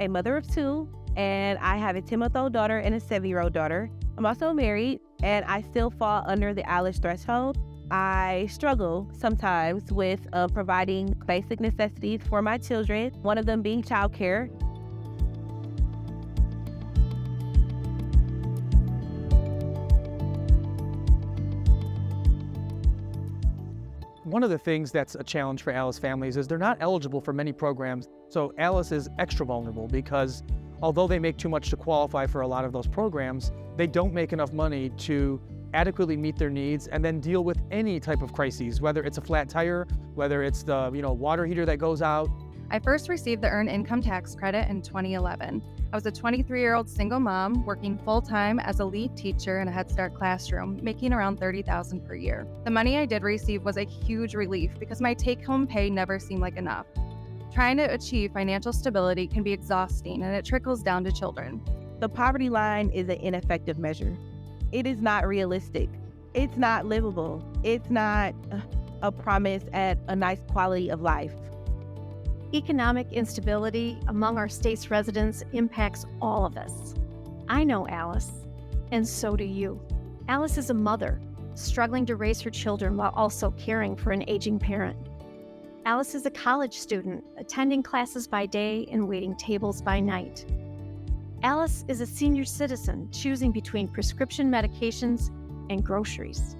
a mother of two, and I have a 10-month-old daughter and a 7-year-old daughter. I'm also married, and I still fall under the ALICE threshold. I struggle sometimes with providing basic necessities for my children, one of them being childcare. One of the things that's a challenge for ALICE families is they're not eligible for many programs. So ALICE is extra vulnerable because although they make too much to qualify for a lot of those programs, they don't make enough money to adequately meet their needs and then deal with any type of crises, whether it's a flat tire, whether it's the water heater that goes out. I first received the Earned Income Tax Credit in 2011. I was a 23-year-old single mom working full-time as a lead teacher in a Head Start classroom, making around $30,000 per year. The money I did receive was a huge relief because my take-home pay never seemed like enough. Trying to achieve financial stability can be exhausting, and it trickles down to children. The poverty line is an ineffective measure. It is not realistic. It's not livable. It's not a promise at a nice quality of life. Economic instability among our state's residents impacts all of us. I know Alice, and so do you. Alice is a mother, struggling to raise her children while also caring for an aging parent. Alice is a college student, attending classes by day and waiting tables by night. Alice is a senior citizen, choosing between prescription medications and groceries.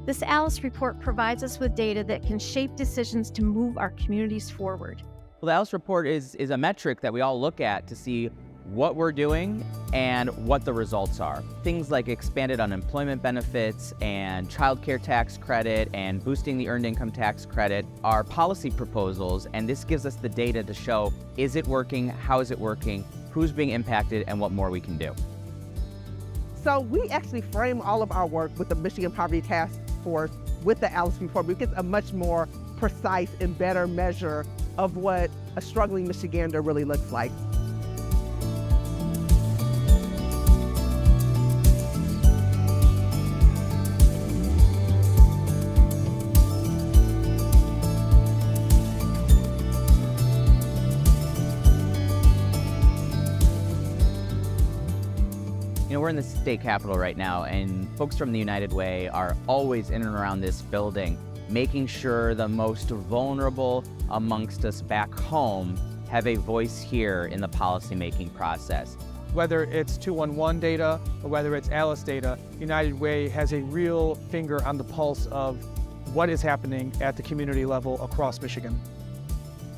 This Alice report provides us with data that can shape decisions to move our communities forward. Well, the ALICE report is a metric that we all look at to see what we're doing and what the results are. Things like expanded unemployment benefits and child care tax credit and boosting the Earned Income Tax Credit are policy proposals, and this gives us the data to show, is it working, how is it working, who's being impacted, and what more we can do. So we actually frame all of our work with the Michigan Poverty Task Force with the ALICE report because it's a much more precise and better measure of what a struggling Michigander really looks like. We're in the state capitol right now, and folks from the United Way are always in and around this building, making sure the most vulnerable amongst us back home have a voice here in the policymaking process. Whether it's 211 data or whether it's ALICE data, United Way has a real finger on the pulse of what is happening at the community level across Michigan.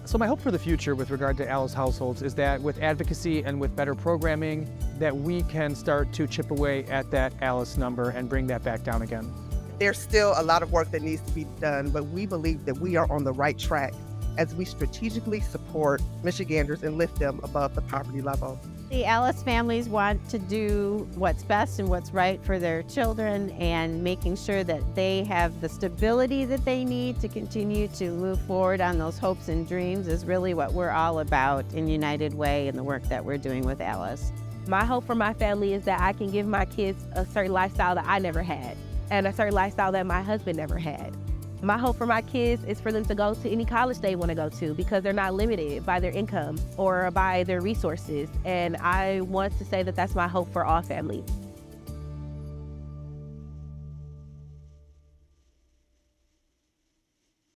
So my hope for the future with regard to ALICE households is that with advocacy and with better programming, that we can start to chip away at that ALICE number and bring that back down again. There's still a lot of work that needs to be done, but we believe that we are on the right track as we strategically support Michiganders and lift them above the poverty level. The ALICE families want to do what's best and what's right for their children, and making sure that they have the stability that they need to continue to move forward on those hopes and dreams is really what we're all about in United Way and the work that we're doing with ALICE. My hope for my family is that I can give my kids a certain lifestyle that I never had, and a certain lifestyle that my husband never had. My hope for my kids is for them to go to any college they want to go to because they're not limited by their income or by their resources. And I want to say that that's my hope for all families.